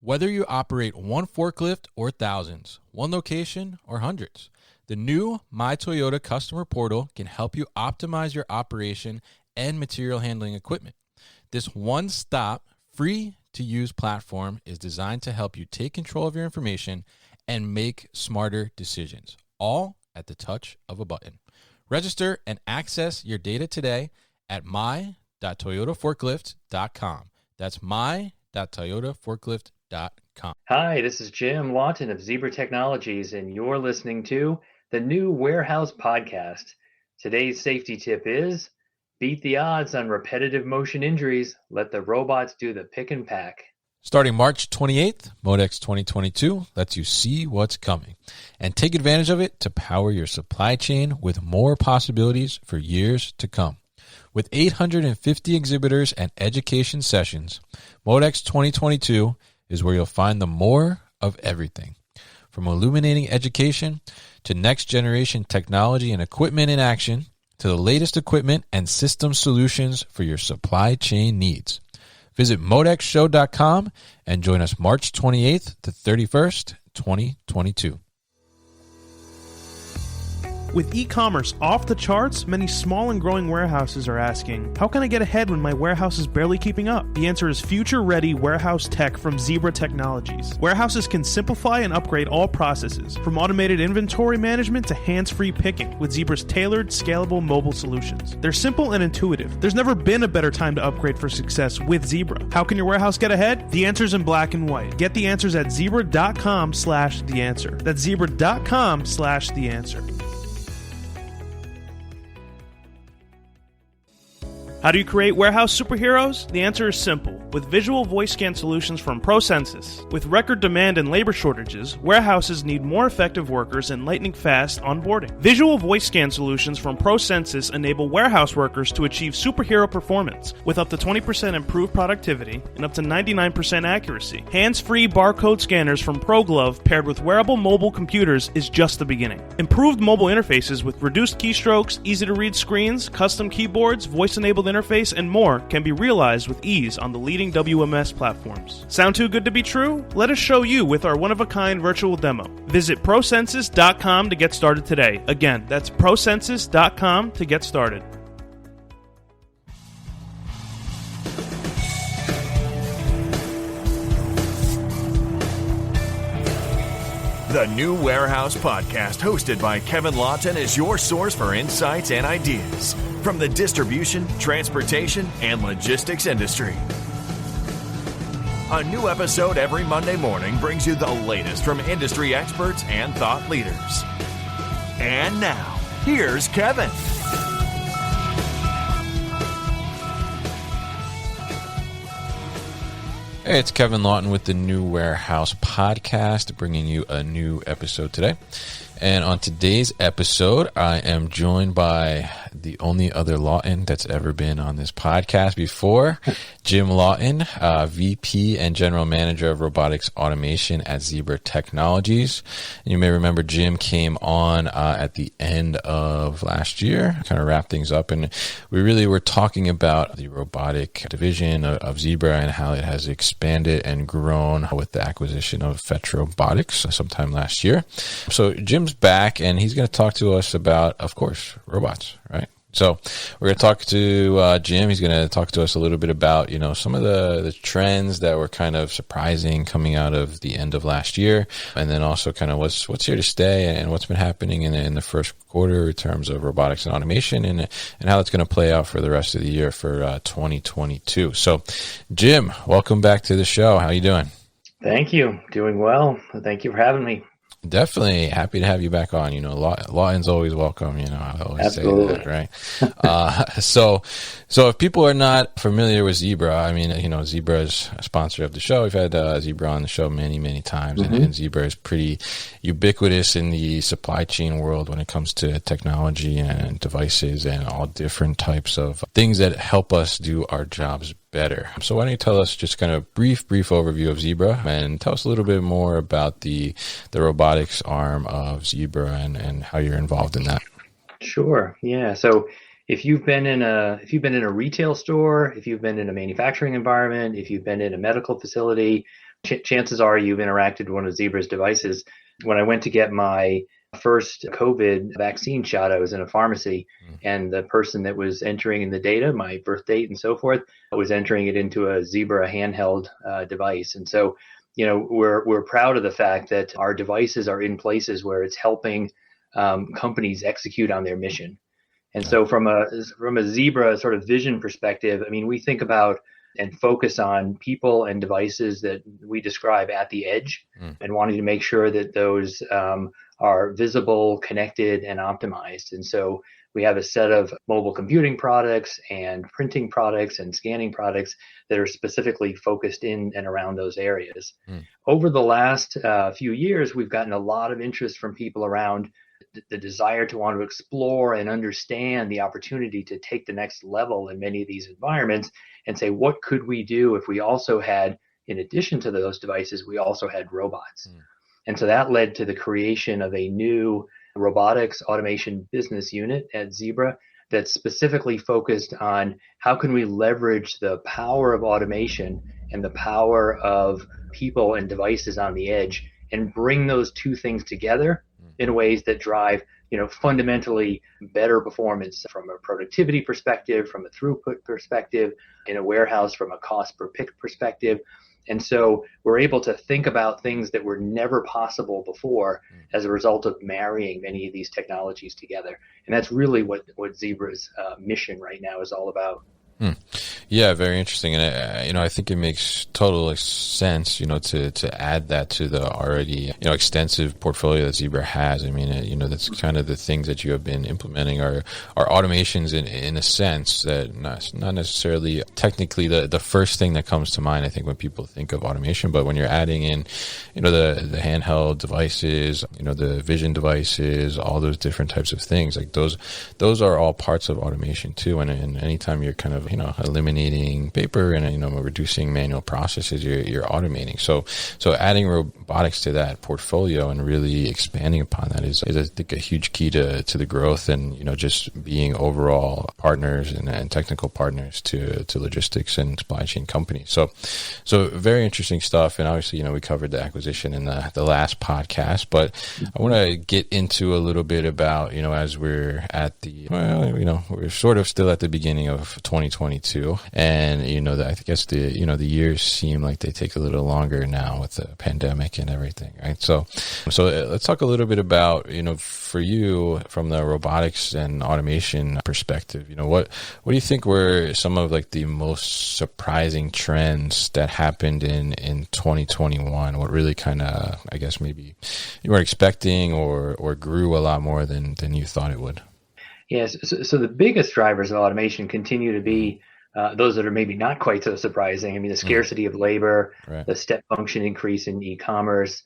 Whether you operate one forklift or thousands, one location or hundreds, the new My Toyota customer portal can help you optimize your operation and material handling equipment. This one-stop, free-to-use platform is designed to help you take control of your information and make smarter decisions, all at the touch of a button. Register and access your data today at my.toyotaforklift.com. That's my.toyotaforklift.com. Hi, this is Jim Lawton of Zebra Technologies, and you're listening to the new Warehouse Podcast. Today's safety tip is beat the odds on repetitive motion injuries. Let the robots do the pick and pack. Starting March 28th, Modex 2022 lets you see what's coming and take advantage of it to power your supply chain with more possibilities for years to come. With 850 exhibitors and education sessions, Modex 2022 is where you'll find the more of everything. From illuminating education to next generation technology and equipment in action to the latest equipment and system solutions for your supply chain needs. Visit modexshow.com and join us March 28th to 31st, 2022. With e-commerce off the charts, many small and growing warehouses are asking, how can I get ahead when my warehouse is barely keeping up? The answer is future-ready warehouse tech from Zebra Technologies. Warehouses can simplify and upgrade all processes, from automated inventory management to hands-free picking, with Zebra's tailored, scalable mobile solutions. They're simple and intuitive. There's never been a better time to upgrade for success with Zebra. How can your warehouse get ahead? The answer's in black and white. Get the answers at zebra.com/theanswer. That's zebra.com/theanswer. How do you create warehouse superheroes? The answer is simple. With visual voice scan solutions from ProCensus. With record demand and labor shortages, warehouses need more effective workers and lightning-fast onboarding. Visual voice scan solutions from ProCensus enable warehouse workers to achieve superhero performance with up to 20% improved productivity and up to 99% accuracy. Hands-free barcode scanners from ProGlove paired with wearable mobile computers is just the beginning. Improved mobile interfaces with reduced keystrokes, easy-to-read screens, custom keyboards, voice-enabled interface, and more can be realized with ease on the leading WMS platforms. Sound too good to be true? Let us show you with our one-of-a-kind virtual demo. Visit procensus.com to get started today. Again, that's procensus.com to get started. The New Warehouse Podcast, hosted by Kevin Lawton, is your source for insights and ideas from the distribution, transportation, and logistics industry. A new episode every Monday morning brings you the latest from industry experts and thought leaders. And now, here's Kevin. Hey, it's Kevin Lawton with the New Warehouse Podcast, bringing you a new episode today. And on today's episode, I am joined by the only other Lawton that's ever been on this podcast before, Jim Lawton, VP and General Manager of Robotics Automation at Zebra Technologies. And you may remember Jim came on at the end of last year, kind of wrap things up. And we really were talking about the robotic division of Zebra and how it has expanded and grown with the acquisition of Fetch Robotics sometime last year. So Jim's back, and he's going to talk to us about, of course, robots, right? So we're going to talk to Jim. He's going to talk to us a little bit about, some of the trends that were kind of surprising coming out of the end of last year, and then also kind of what's here to stay and what's been happening in the first quarter in terms of robotics and automation, and how it's going to play out for the rest of the year for 2022. So, Jim, welcome back to the show. How you doing? Thank you. Doing well. Thank you for having me. Definitely happy to have you back on. Lawton's always welcome. I always Absolutely. say that, right? So if people are not familiar with Zebra, Zebra is a sponsor of the show. We've had Zebra on the show many, many times, and Zebra is pretty ubiquitous in the supply chain world when it comes to technology and devices and all different types of things that help us do our jobs better. So why don't you tell us just kind of brief overview of Zebra, and tell us a little bit more about the robotics arm of Zebra and how you're involved in that. Sure. Yeah. So if you've been in a retail store, if you've been in a manufacturing environment, if you've been in a medical facility, chances are you've interacted with one of Zebra's devices. When I went to get my first COVID vaccine shot, I was in a pharmacy, and the person that was entering in the data, my birth date and so forth, was entering it into a Zebra handheld device. And so, we're proud of the fact that our devices are in places where it's helping companies execute on their mission. And so from a Zebra sort of vision perspective, I mean, we think about and focus on people and devices that we describe at the edge, and wanting to make sure that those are visible, connected, and optimized. And so we have a set of mobile computing products and printing products and scanning products that are specifically focused in and around those areas. Over the last few years, we've gotten a lot of interest from people around the desire to want to explore and understand the opportunity to take the next level in many of these environments, and say, what could we do if we also had, in addition to those devices, we also had robots? And so that led to the creation of a new robotics automation business unit at Zebra that's specifically focused on how can we leverage the power of automation and the power of people and devices on the edge and bring those two things together in ways that drive, fundamentally better performance from a productivity perspective, from a throughput perspective, in a warehouse from a cost per pick perspective. And so we're able to think about things that were never possible before as a result of marrying many of these technologies together. And that's really what Zebra's mission right now is all about. Yeah, very interesting, and I think it makes total sense, to add that to the already extensive portfolio that Zebra has. I mean, that's kind of the things that you have been implementing are automations in a sense that not necessarily technically the first thing that comes to mind, I think, when people think of automation, but when you're adding in, the handheld devices, the vision devices, all those different types of things, like those are all parts of automation too. And anytime you're kind of eliminating paper and reducing manual processes, you're automating. So adding robotics to that portfolio and really expanding upon that is I think a huge key to the growth and just being overall partners and technical partners to logistics and supply chain companies. So very interesting stuff. And obviously we covered the acquisition in the last podcast, but I want to get into a little bit about as we're at we're sort of still at the beginning of 2022, and I guess the years seem like they take a little longer now with the pandemic and everything, right? So let's talk a little bit about for you from the robotics and automation perspective. What do you think were some of like the most surprising trends that happened in 2021? What really kind of, I guess, maybe you weren't expecting or grew a lot more than you thought it would? Yes. So the biggest drivers of automation continue to be those that are maybe not quite so surprising. I mean, the scarcity of labor, right, the step function increase in e-commerce.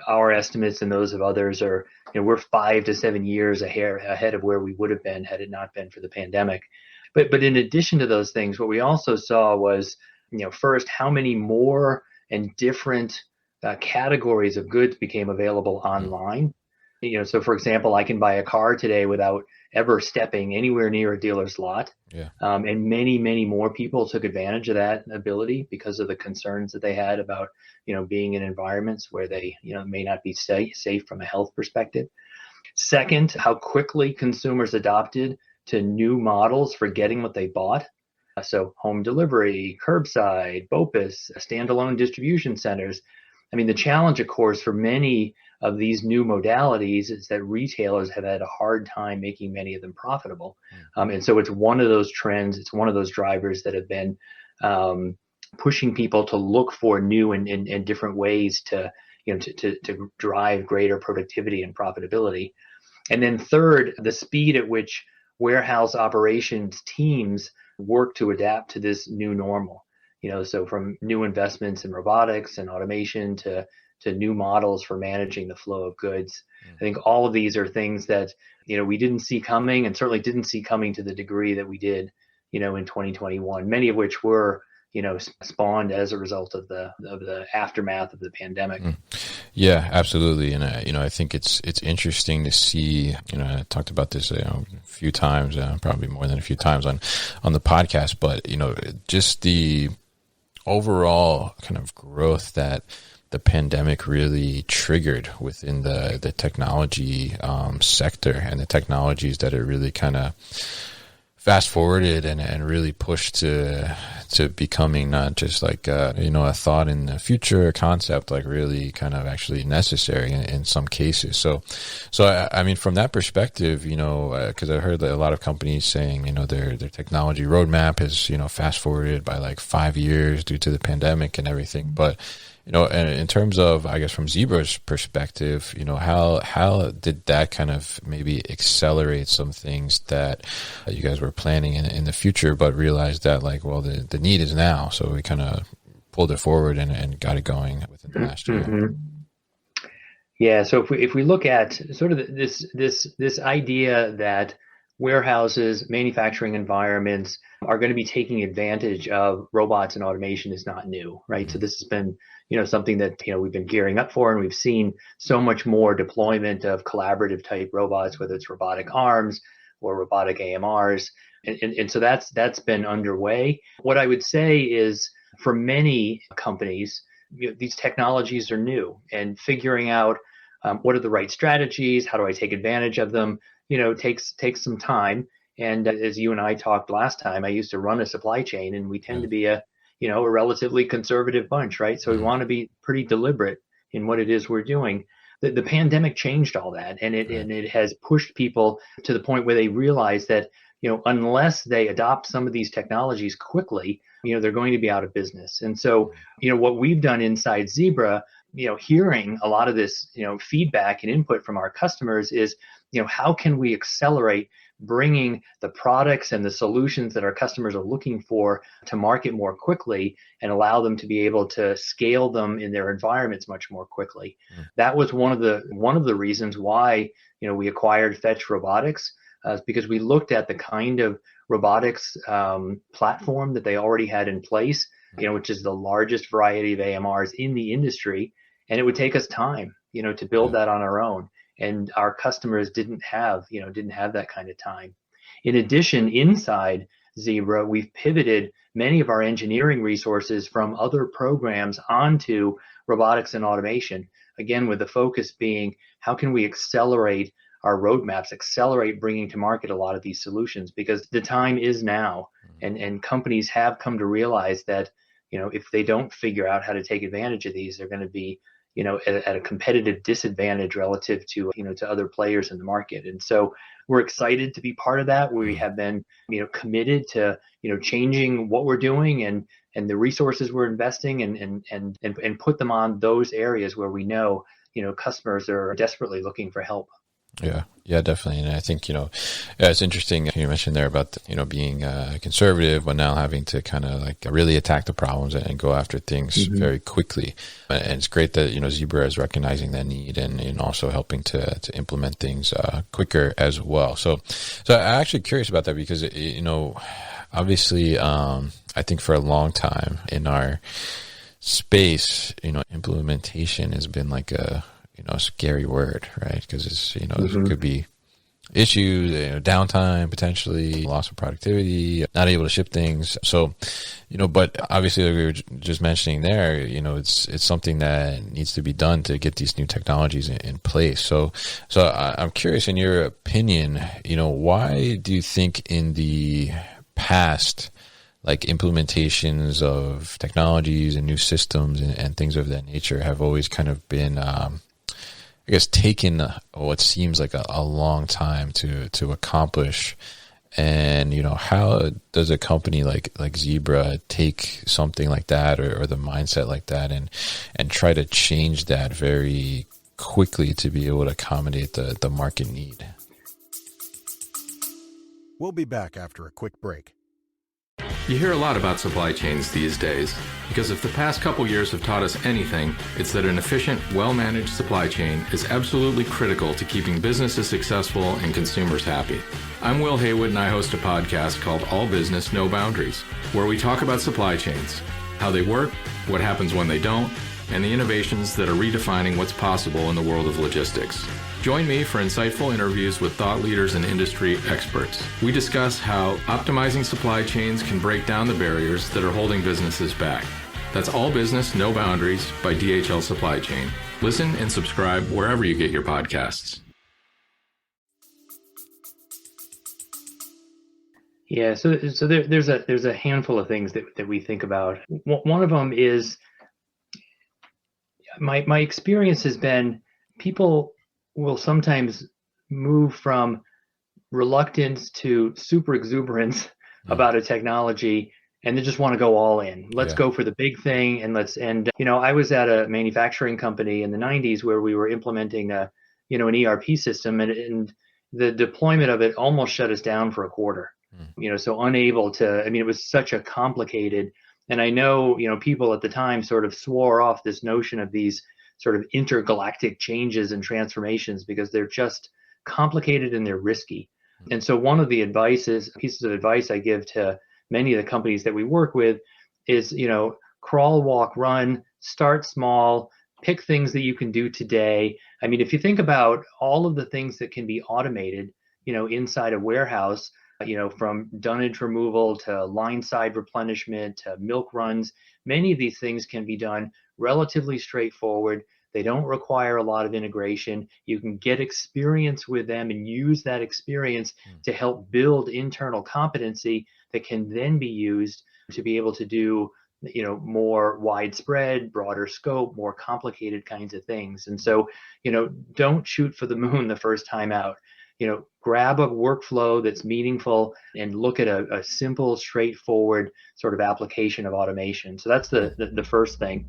Our estimates and those of others are, we're 5 to 7 years ahead of where we would have been had it not been for the pandemic. But in addition to those things, what we also saw was, first, how many more and different categories of goods became available online. So for example, I can buy a car today without ever stepping anywhere near a dealer's lot. Yeah. And many, many more people took advantage of that ability because of the concerns that they had about, being in environments where they, may not be safe from a health perspective. Second, how quickly consumers adopted to new models for getting what they bought. So home delivery, curbside, BOPIS, standalone distribution centers. I mean, the challenge, of course, for many of these new modalities is that retailers have had a hard time making many of them profitable. And so it's one of those trends, it's one of those drivers that have been pushing people to look for new and different ways to drive greater productivity and profitability. And then third, the speed at which warehouse operations teams work to adapt to this new normal. So from new investments in robotics and automation to new models for managing the flow of goods. I think all of these are things that, we didn't see coming, and certainly didn't see coming to the degree that we did, in 2021, many of which were, spawned as a result of the aftermath of the pandemic. Yeah, absolutely. And, I think it's interesting to see, I talked about this, a few times, probably more than a few times on the podcast, but, just the overall kind of growth that the pandemic really triggered within the technology sector, and the technologies that it really kind of fast forwarded and really pushed to becoming not just like a thought in the future concept, like really kind of actually necessary in some cases. So I mean, from that perspective, because I heard a lot of companies saying, their technology roadmap is, fast forwarded by like 5 years due to the pandemic and everything. But and in terms of, I guess, from Zebra's perspective, how did that kind of maybe accelerate some things that you guys were planning in the future, but realized that like, well, the need is now, so we kind of pulled it forward and got it going within the last year. Mm-hmm. Yeah. So if we look at sort of this idea that warehouses, manufacturing environments are going to be taking advantage of robots and automation is not new, right? So this has been something that, we've been gearing up for, and we've seen so much more deployment of collaborative type robots, whether it's robotic arms or robotic AMRs. And so that's been underway. What I would say is, for many companies, these technologies are new, and figuring out what are the right strategies, how do I take advantage of them, takes some time. And as you and I talked last time, I used to run a supply chain, and we tend to be a relatively conservative bunch, right? So we want to be pretty deliberate in what it is we're doing. The pandemic changed all that, and it has pushed people to the point where they realize that, unless they adopt some of these technologies quickly, they're going to be out of business. And so, what we've done inside Zebra, hearing a lot of this, feedback and input from our customers is, how can we accelerate bringing the products and the solutions that our customers are looking for to market more quickly, and allow them to be able to scale them in their environments much more quickly. That was one of the reasons why, we acquired Fetch Robotics, because we looked at the kind of robotics platform that they already had in place, which is the largest variety of AMRs in the industry. And it would take us time, to build that on our own. And our customers didn't have that kind of time. In addition, inside Zebra, we've pivoted many of our engineering resources from other programs onto robotics and automation. Again, with the focus being, how can we accelerate our roadmaps, accelerate bringing to market a lot of these solutions, because the time is now. And companies have come to realize that, if they don't figure out how to take advantage of these, they're going to be at a competitive disadvantage relative to, to other players in the market. And so we're excited to be part of that. We have been, committed to, changing what we're doing and the resources we're investing and put them on those areas where we know, customers are desperately looking for help. Yeah, definitely. And I think, it's interesting you mentioned there about, being conservative, but now having to kind of like really attack the problems and go after things very quickly. And it's great that, Zebra is recognizing that need and also helping to implement things quicker as well. So I'm actually curious about that because, obviously, I think for a long time in our space, implementation has been like a scary word, right? Because it's, there could be issues, downtime, potentially loss of productivity, not able to ship things. So, but obviously like we were just mentioning there, it's something that needs to be done to get these new technologies in place. So I'm curious, in your opinion, why do you think in the past, like implementations of technologies and new systems and things of that nature have always kind of been, I guess, taken what seems like a long time to accomplish? And, how does a company like Zebra take something like that or the mindset like that and try to change that very quickly to be able to accommodate the market need? We'll be back after a quick break. You hear a lot about supply chains these days, because if the past couple years have taught us anything, it's that an efficient, well-managed supply chain is absolutely critical to keeping businesses successful and consumers happy. I'm Will Haywood, and I host a podcast called All Business, No Boundaries, where we talk about supply chains, how they work, what happens when they don't, and the innovations that are redefining what's possible in the world of logistics. Join me for insightful interviews with thought leaders and industry experts. We discuss how optimizing supply chains can break down the barriers that are holding businesses back. That's All Business, No Boundaries by DHL Supply Chain. Listen and subscribe wherever you get your podcasts. Yeah, so there's a handful of things that we think about. One of them is my experience has been people will sometimes move from reluctance to super exuberance about a technology, and they just want to go all in. Let's go for the big thing, and I was at a manufacturing company in the 90s where we were implementing an ERP system, and the deployment of it almost shut us down for a quarter. So unable to, it was such a complicated, and I know, people at the time sort of swore off this notion of these sort of intergalactic changes and transformations because they're just complicated and they're risky. And so one of the pieces of advice I give to many of the companies that we work with is, crawl, walk, run, start small, pick things that you can do today. If you think about all of the things that can be automated, inside a warehouse, from dunnage removal to line side replenishment to milk runs, many of these things can be done relatively straightforward. They don't require a lot of integration. You can get experience with them and use that experience to help build internal competency that can then be used to be able to do, more widespread, broader scope, more complicated kinds of things. And so, don't shoot for the moon the first time out. Grab a workflow that's meaningful and look at a simple, straightforward sort of application of automation. So that's the first thing.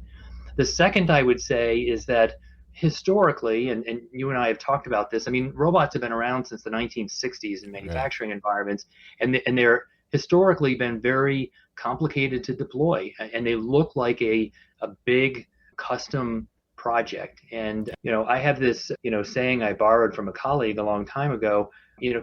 The second I would say is that historically, and you and I have talked about this, robots have been around since the 1960s in manufacturing environments, and they're historically been very complicated to deploy, and they look like a big custom project. And I have this saying I borrowed from a colleague a long time ago.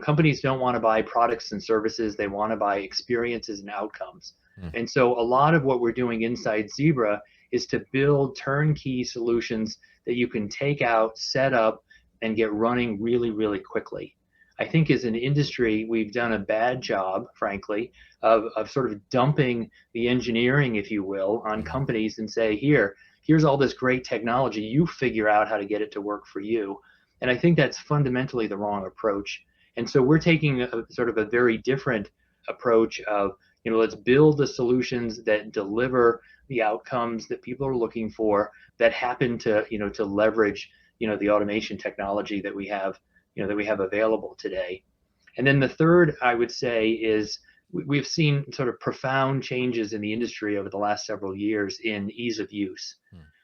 Companies don't want to buy products and services, they want to buy experiences and outcomes. And so a lot of what we're doing inside Zebra is to build turnkey solutions that you can take out, set up, and get running really, really quickly. I think as an industry, we've done a bad job, frankly, of sort of dumping the engineering, if you will, on companies and say, here's all this great technology, you figure out how to get it to work for you. And I think that's fundamentally the wrong approach. And so we're taking a sort of a very different approach of, let's build the solutions that deliver the outcomes that people are looking for, that happen to, to leverage, the automation technology that we have, that we have available today. And then the third, I would say, is we've seen sort of profound changes in the industry over the last several years in ease of use.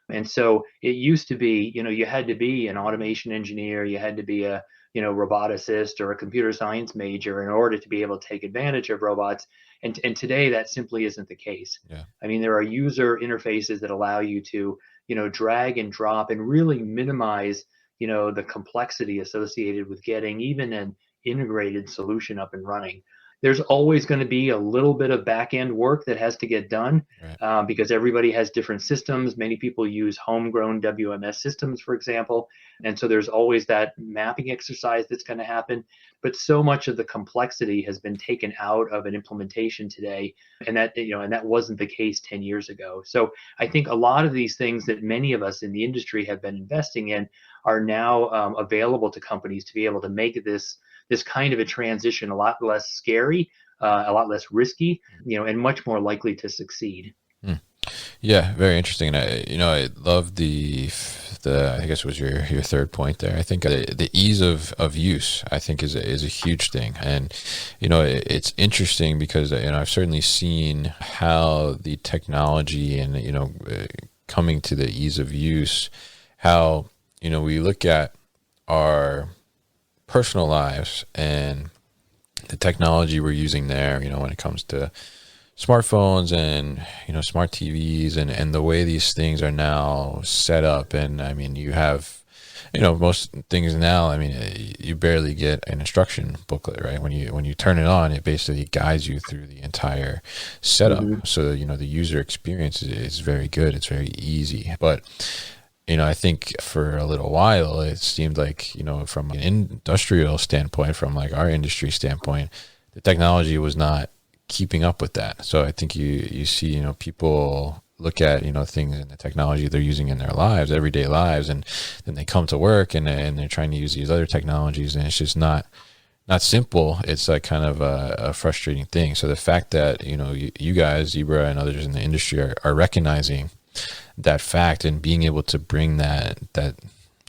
And so it used to be, you had to be an automation engineer, you had to be a, roboticist or a computer science major in order to be able to take advantage of robots. And today that simply isn't the case. There are user interfaces that allow you to, drag and drop and really minimize, the complexity associated with getting even an integrated solution up and running. There's always going to be a little bit of back-end work that has to get done because everybody has different systems. Many people use homegrown WMS systems, for example. And so there's always that mapping exercise that's going to happen. But so much of the complexity has been taken out of an implementation today. And that wasn't the case 10 years ago. So I think a lot of these things that many of us in the industry have been investing in are now available to companies to be able to make this kind of a transition a lot less scary, a lot less risky, and much more likely to succeed. Yeah, very interesting. And I love the I guess was your third point there. I think the ease of use, I think, is a huge thing. And it's interesting because I've certainly seen how the technology and coming to the ease of use, how we look at our personal lives and the technology we're using there, when it comes to smartphones and, smart TVs and the way these things are now set up. And you have, most things now, you barely get an instruction booklet, right? When you turn it on, it basically guides you through the entire setup. Mm-hmm. So, the user experience is very good. It's very easy. But I think for a little while, it seemed like, from an industrial standpoint, from like our industry standpoint, the technology was not keeping up with that. So I think you see, people look at, things in the technology they're using in their lives, everyday lives, and then they come to work and they're trying to use these other technologies, and it's just not simple. It's like kind of a frustrating thing. So the fact that, you guys, Zebra and others in the industry are recognizing that fact and being able to bring that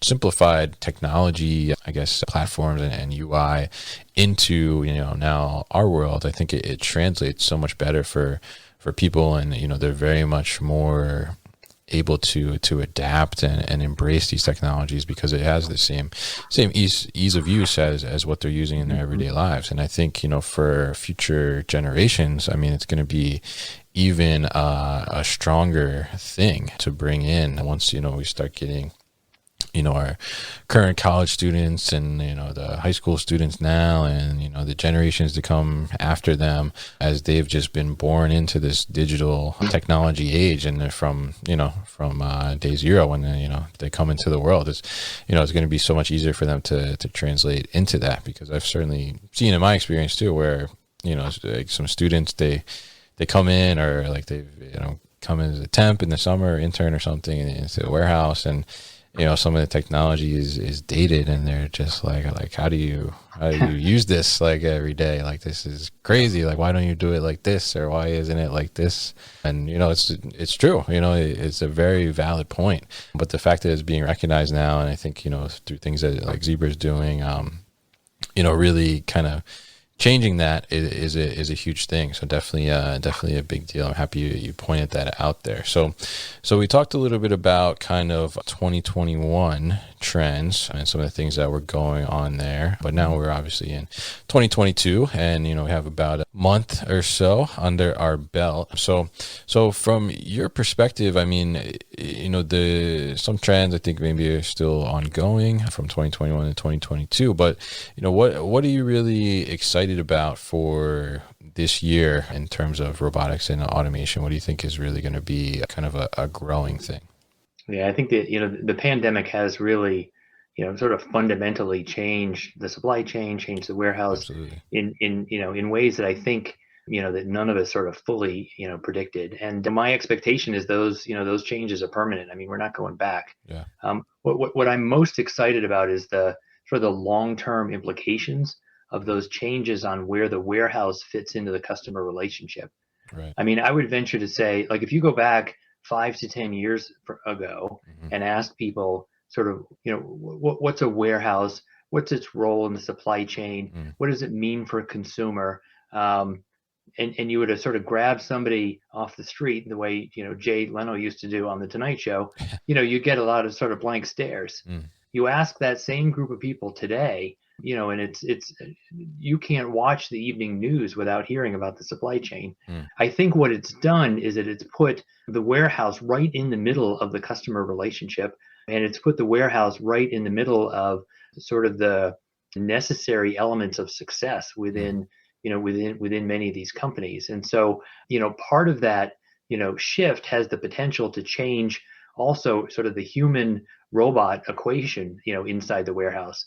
simplified technology, I guess, platforms and UI into, now our world, I think it translates so much better for people. And, they're very much more able to adapt and embrace these technologies because it has the same ease of use as what they're using in their everyday lives. And I think, for future generations, I mean, it's going to be even a stronger thing to bring in once, we start getting, our current college students and, the high school students now and, the generations to come after them, as they've just been born into this digital technology age. And they're from day zero when, they come into the world, it's going to be so much easier for them to translate into that, because I've certainly seen in my experience too, where, like some students, they come in, or like they've, come in as a temp in the summer, or intern or something into a warehouse, and some of the technology is dated, and they're just like, how do you use this like every day? Like, this is crazy. Like, why don't you do it like this? Or why isn't it like this? And, it's true, it's a very valid point, but the fact that it's being recognized now, and I think, through things that like Zebra is doing, really kind of changing that is a huge thing. So definitely a big deal. I'm happy you pointed that out there. So we talked a little bit about kind of 2021 trends and some of the things that were going on there, but now we're obviously in 2022, and we have about a month or so under our belt. So from your perspective, I mean, some trends I think maybe are still ongoing from 2021 to 2022, but what are you really excited about for this year in terms of robotics and automation? What do you think is really going to be kind of a growing thing? Yeah, I think that, the pandemic has really, sort of fundamentally changed the supply chain, changed the warehouse. Absolutely. in ways that I think, that none of us sort of fully, predicted. And my expectation is those changes are permanent. I mean, we're not going back. Yeah. What I'm most excited about is the sort of the long-term implications of those changes on where the warehouse fits into the customer relationship. Right. I mean, I would venture to say, like, if you go back 5 to 10 years ago and ask people sort of, what's a warehouse? What's its role in the supply chain? What does it mean for a consumer? And you would have sort of grabbed somebody off the street the way, Jay Leno used to do on The Tonight Show, you get a lot of sort of blank stares. You ask that same group of people today, and it's you can't watch the evening news without hearing about the supply chain. I think what it's done is that it's put the warehouse right in the middle of the customer relationship, and it's put the warehouse right in the middle of sort of the necessary elements of success within many of these companies. And so, part of that, shift has the potential to change also sort of the human robot equation, inside the warehouse.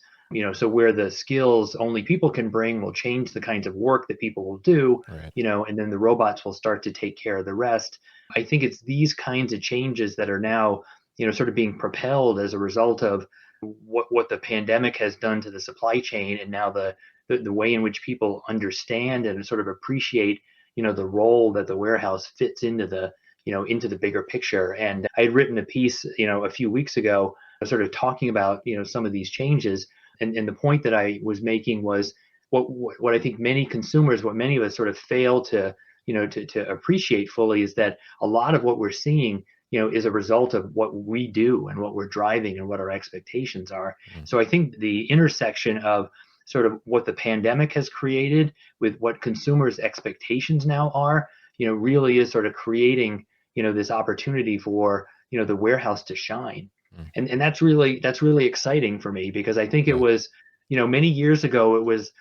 So where the skills only people can bring will change the kinds of work that people will do, Right. And then the robots will start to take care of the rest. I think it's these kinds of changes that are now, sort of being propelled as a result of what the pandemic has done to the supply chain, and now the way in which people understand and sort of appreciate, the role that the warehouse fits into the bigger picture. And I had written a piece, a few weeks ago, sort of talking about, some of these changes. And the point that I was making was what I think many consumers, what many of us sort of fail to, to appreciate fully, is that a lot of what we're seeing, is a result of what we do and what we're driving and what our expectations are. So I think the intersection of sort of what the pandemic has created with what consumers' expectations now are, really is sort of creating, this opportunity for, the warehouse to shine. And that's really exciting for me, because I think it was, many years ago, it was,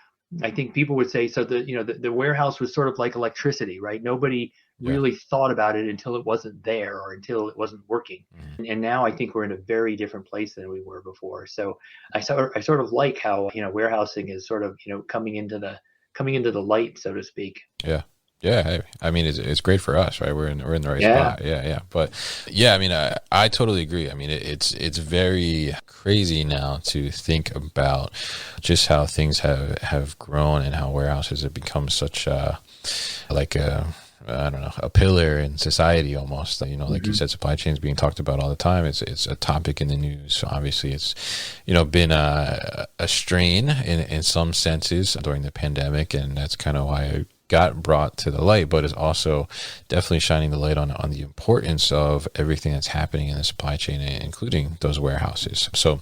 I think people would say, so the warehouse was sort of like electricity, right? Nobody really thought about it until it wasn't there or until it wasn't working. And now I think we're in a very different place than we were before. So I sort of like how, warehousing is sort of, coming into the light, so to speak. Yeah. Yeah, I mean, it's great for us, right? We're in the right Yeah. spot. Yeah. But yeah, I mean, I totally agree. I mean, it's very crazy now to think about just how things have grown and how warehouses have become such like a, I don't know, a pillar in society almost. You know, like you said, supply chains being talked about all the time. It's a topic in the news. So obviously, it's been a strain in some senses during the pandemic, and that's kind of why it got brought to the light. But it's also definitely shining the light on the importance of everything that's happening in the supply chain, including those warehouses. So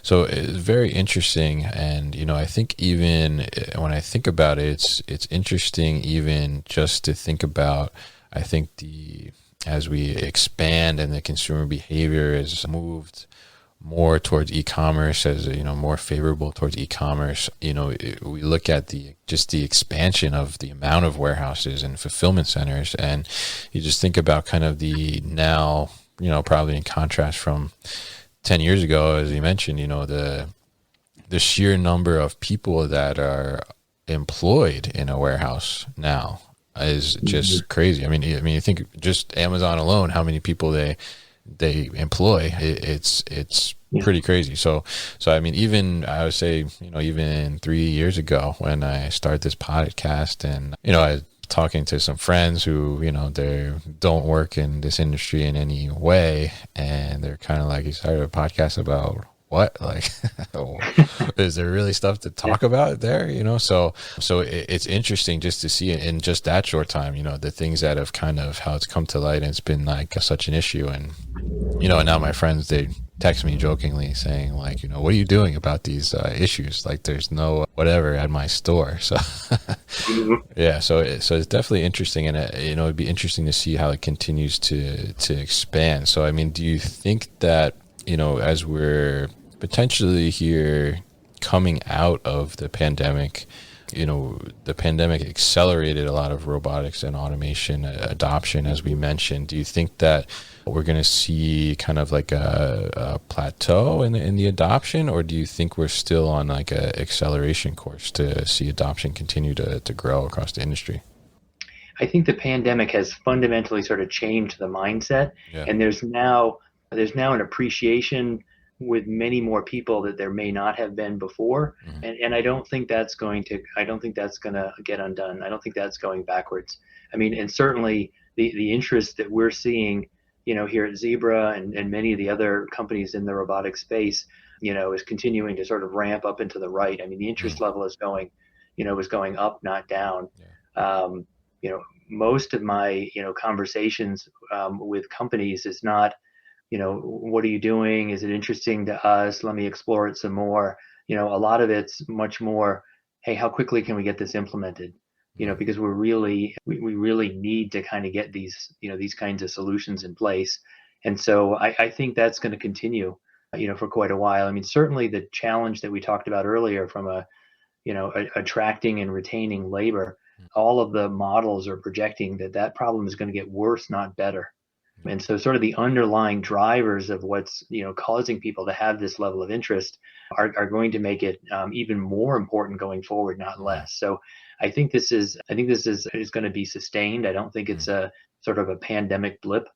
it's very interesting, and I think even when I think about it, it's interesting even just to think about. I think as we expand and the consumer behavior is moved more towards e-commerce, as more favorable towards e-commerce, we look at the expansion of the amount of warehouses and fulfillment centers, and you just think about kind of the now, probably in contrast from 10 years ago, as you mentioned, the sheer number of people that are employed in a warehouse now is just crazy. I mean, you think just Amazon alone, how many people they employ, it's pretty crazy. So I mean, even I would say, even 3 years ago when I started this podcast, and I talking to some friends who they don't work in this industry in any way, and they're kind of like, you started a podcast about what? Like, is there really stuff to talk about there? So it's interesting just to see in just that short time, the things that have kind of how it's come to light, and it's been like such an issue. And and now my friends, they text me jokingly saying like, what are you doing about these issues? Like, there's no whatever at my store. So yeah, so it's definitely interesting, and it'd be interesting to see how it continues to expand. So I mean, do you think that as we're potentially here coming out of the pandemic, the pandemic accelerated a lot of robotics and automation adoption, as we mentioned. Do you think that we're going to see kind of like a plateau in the adoption, or do you think we're still on like a acceleration course to see adoption continue to grow across the industry? I think the pandemic has fundamentally sort of changed the mindset, and there's now an appreciation with many more people that there may not have been before. And I don't think that's going to get undone. I don't think that's going backwards. I mean, and certainly the interest that we're seeing, here at Zebra and many of the other companies in the robotic space, is continuing to sort of ramp up into the right. I mean, the interest level is going up, not down. Most of my, conversations with companies is not, what are you doing? Is it interesting to us? Let me explore it some more. A lot of it's much more, hey, how quickly can we get this implemented? Because we really need to kind of get these kinds of solutions in place. And so I think that's going to continue, for quite a while. I mean, certainly the challenge that we talked about earlier from attracting and retaining labor, all of the models are projecting that problem is going to get worse, not better. And so sort of the underlying drivers of what's, causing people to have this level of interest are going to make it even more important going forward, not less. So I think this is going to be sustained. I don't think it's a sort of a pandemic blip.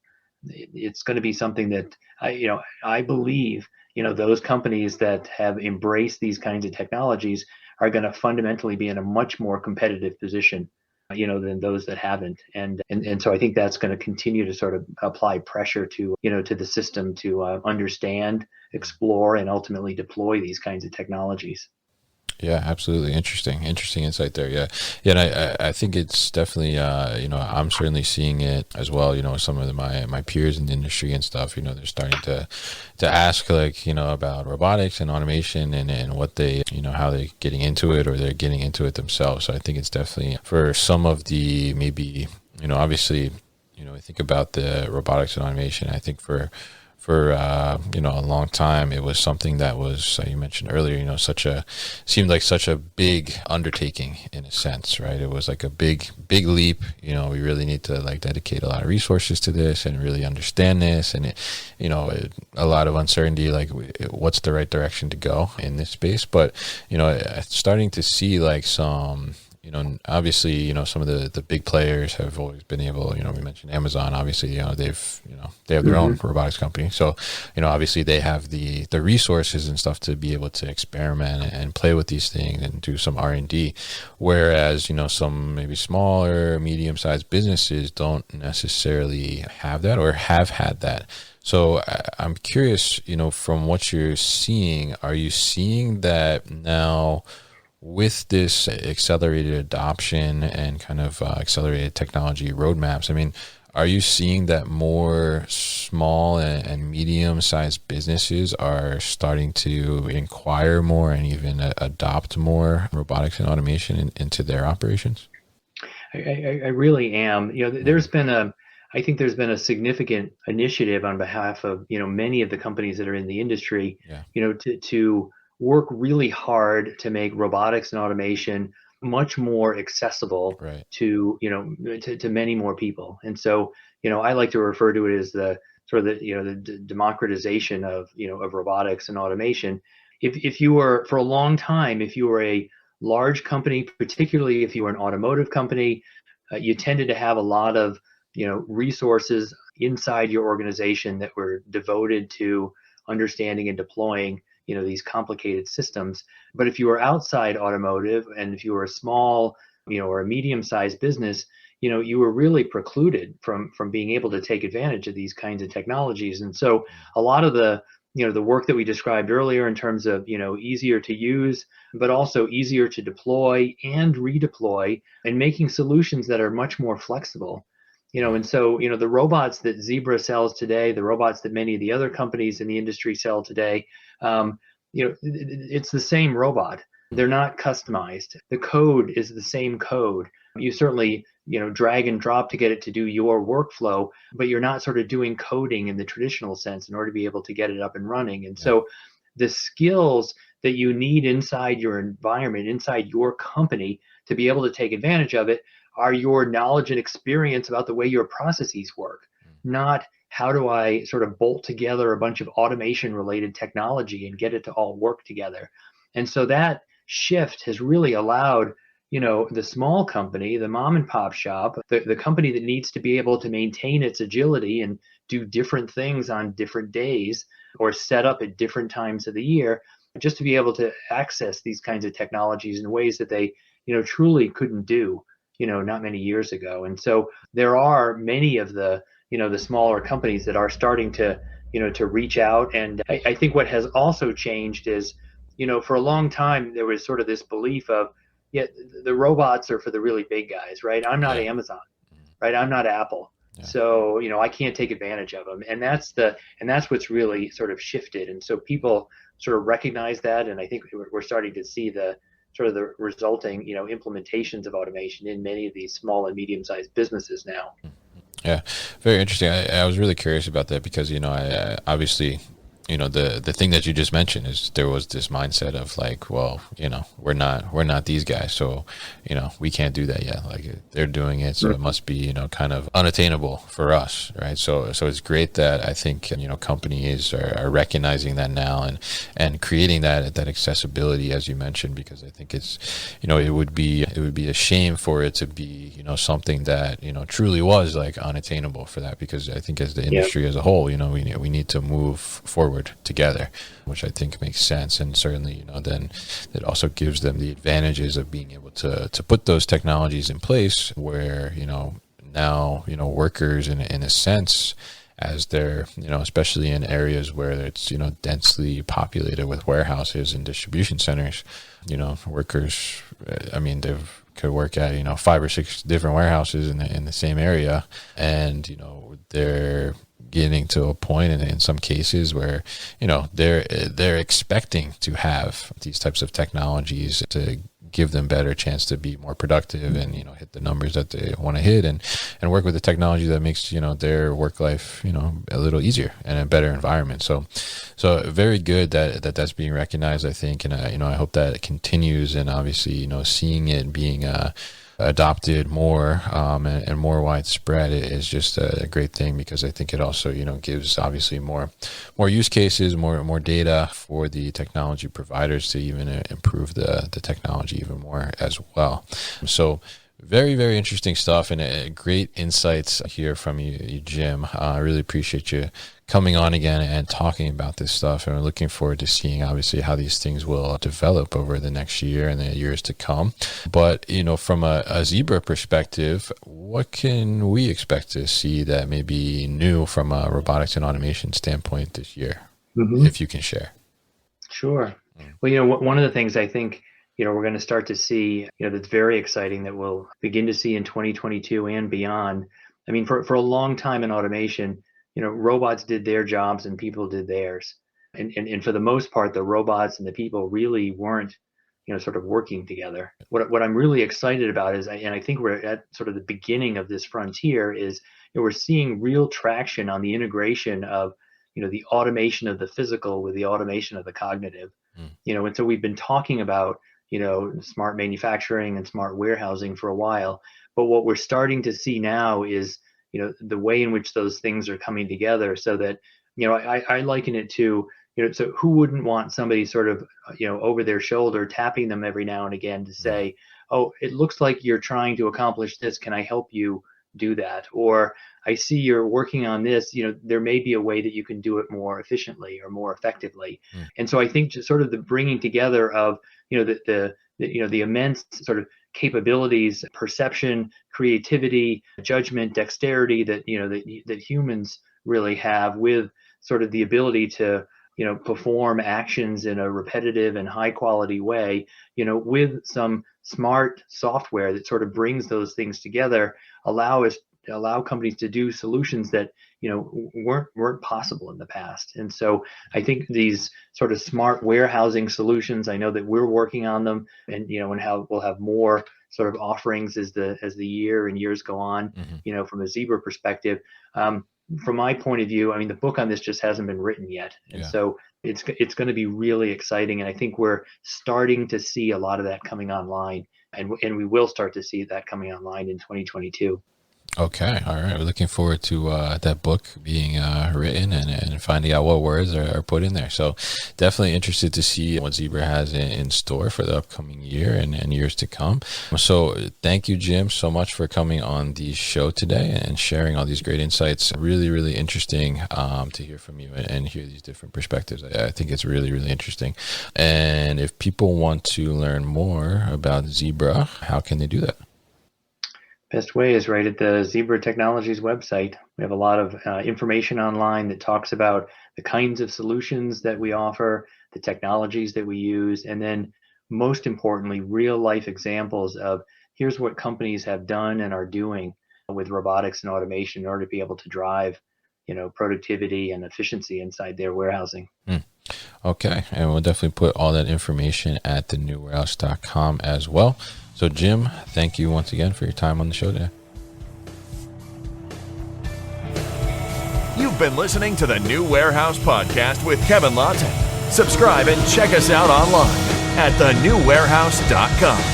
It's going to be something that I believe, those companies that have embraced these kinds of technologies are going to fundamentally be in a much more competitive position than those that haven't. And so I think that's going to continue to sort of apply pressure to the system to understand, explore, and ultimately deploy these kinds of technologies. Yeah, absolutely. Interesting insight there. Yeah. And I think it's definitely, I'm certainly seeing it as well. Some of my peers in the industry and stuff, they're starting to ask like, about robotics and automation and what they, how they're getting into it, or they're getting into it themselves. So I think it's definitely for some of the, maybe, obviously, I think about the robotics and automation. I think for a long time, it was something that was, you mentioned earlier, seemed like such a big undertaking in a sense, right? It was like a big leap. We really need to like dedicate a lot of resources to this and really understand this, and a lot of uncertainty, like what's the right direction to go in this space. But starting to see like some obviously, some of the big players have always been able, we mentioned Amazon, obviously, they have their own robotics company. So, obviously they have the resources and stuff to be able to experiment and play with these things and do some R&D. Whereas, some maybe smaller, medium-sized businesses don't necessarily have that or have had that. So I'm curious, from what you're seeing, are you seeing that now with this accelerated adoption and kind of accelerated technology roadmaps? I mean, are you seeing that more small and medium-sized businesses are starting to inquire more and even adopt more robotics and automation into their operations? I really am. I think there's been a significant initiative on behalf of, many of the companies that are in the industry, to work really hard to make robotics and automation much more accessible to, to many more people. And so, I like to refer to it as the sort of the democratization of, of robotics and automation. If you were, for a long time, if you were a large company, particularly if you were an automotive company, you tended to have a lot of resources inside your organization that were devoted to understanding and deploying, these complicated systems. But if you were outside automotive and if you were a small, or a medium-sized business, you were really precluded from being able to take advantage of these kinds of technologies. And so a lot of the work that we described earlier in terms of, easier to use, but also easier to deploy and redeploy, and making solutions that are much more flexible. And so, the robots that Zebra sells today, the robots that many of the other companies in the industry sell today, it's the same robot. They're not customized. The code is the same code. You certainly, drag and drop to get it to do your workflow, but you're not sort of doing coding in the traditional sense in order to be able to get it up and running. And so the skills that you need inside your environment, inside your company to be able to take advantage of it are your knowledge and experience about the way your processes work, not how do I sort of bolt together a bunch of automation related technology and get it to all work together. And so that shift has really allowed, the small company, the mom and pop shop, the company that needs to be able to maintain its agility and do different things on different days or set up at different times of the year, just to be able to access these kinds of technologies in ways that they, truly couldn't do, not many years ago. And so there are many of the, the smaller companies that are starting to, to reach out. And I think what has also changed is, for a long time, there was sort of this belief of, the robots are for the really big guys, right? I'm not Amazon, right? I'm not Apple. Yeah. So, I can't take advantage of them. And that's what's really sort of shifted. And so people sort of recognize that. And I think we're starting to see the sort of the resulting, implementations of automation in many of these small and medium-sized businesses now. Yeah, very interesting. I was really curious about that because, I obviously, the thing that you just mentioned is there was this mindset of like, well, we're not these guys, so we can't do that yet. Like they're doing it, so it must be kind of unattainable for us, right? So it's great that I think companies are recognizing that now and creating that accessibility, as you mentioned, because I think it's it would be a shame for it to be something that truly was like unattainable for that, because I think as the industry as a whole, we need to move forward together, which I think makes sense. And certainly, then it also gives them the advantages of being able to put those technologies in place where, now, workers in a sense, as they're, especially in areas where it's, densely populated with warehouses and distribution centers, workers, they could work at, 5 or 6 different warehouses in the same area. And, they're getting to a point in some cases where they're expecting to have these types of technologies to give them better chance to be more productive and hit the numbers that they want to hit and work with the technology that makes their work life a little easier and a better environment. So very good that's being recognized, I think, and I hope that it continues. And obviously seeing it being adopted more and more widespread is just a great thing, because I think it also, gives obviously more use cases, more data for the technology providers to even improve the technology even more as well. So very, very interesting stuff, and great insights here from you, Jim. I really appreciate you coming on again and talking about this stuff, and we're looking forward to seeing obviously how these things will develop over the next year and the years to come. But from a Zebra perspective, what can we expect to see that may be new from a robotics and automation standpoint this year, if you can share? Sure. Well, one of the things I think we're going to start to see, that's very exciting, that we'll begin to see in 2022 and beyond. I mean, for a long time in automation, robots did their jobs and people did theirs. And for the most part, the robots and the people really weren't, sort of working together. What I'm really excited about is, and I think we're at sort of the beginning of this frontier, is we're seeing real traction on the integration of, the automation of the physical with the automation of the cognitive. And so we've been talking about, smart manufacturing and smart warehousing for a while. But what we're starting to see now is, the way in which those things are coming together, so that, I liken it to, so who wouldn't want somebody sort of, over their shoulder, tapping them every now and again to say, oh, it looks like you're trying to accomplish this. Can I help you do that? Or I see you're working on this, there may be a way that you can do it more efficiently or more effectively. And so I think just sort of the bringing together of, the immense sort of capabilities, perception, creativity, judgment, dexterity that, that humans really have, with sort of the ability to, perform actions in a repetitive and high quality way, with some smart software that sort of brings those things together, allow companies to do solutions that, weren't possible in the past. And so I think these sort of smart warehousing solutions, I know that we're working on them, and, and how we'll have more sort of offerings as the year and years go on, from a Zebra perspective. From my point of view, I mean, the book on this just hasn't been written yet. And so it's going to be really exciting. And I think we're starting to see a lot of that coming online, and we will start to see that coming online in 2022. Okay. All right. We're looking forward to that book being written and finding out what words are put in there. So definitely interested to see what Zebra has in store for the upcoming year and years to come. So thank you, Jim, so much for coming on the show today and sharing all these great insights. Really, really interesting to hear from you and hear these different perspectives. I think it's really, really interesting. And if people want to learn more about Zebra, how can they do that? Best way is right at the Zebra Technologies website. We have a lot of information online that talks about the kinds of solutions that we offer, the technologies that we use, and then most importantly, real life examples of here's what companies have done and are doing with robotics and automation in order to be able to drive, productivity and efficiency inside their warehousing. Okay. And we'll definitely put all that information at thenewwarehouse.com as well. So, Jim, thank you once again for your time on the show today. You've been listening to the New Warehouse Podcast with Kevin Lawton. Subscribe and check us out online at thenewwarehouse.com.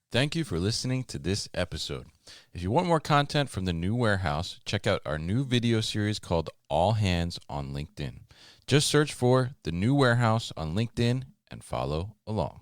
Thank you for listening to this episode. If you want more content from the New Warehouse, check out our new video series called All Hands on LinkedIn. Just search for the New Warehouse on LinkedIn and follow along.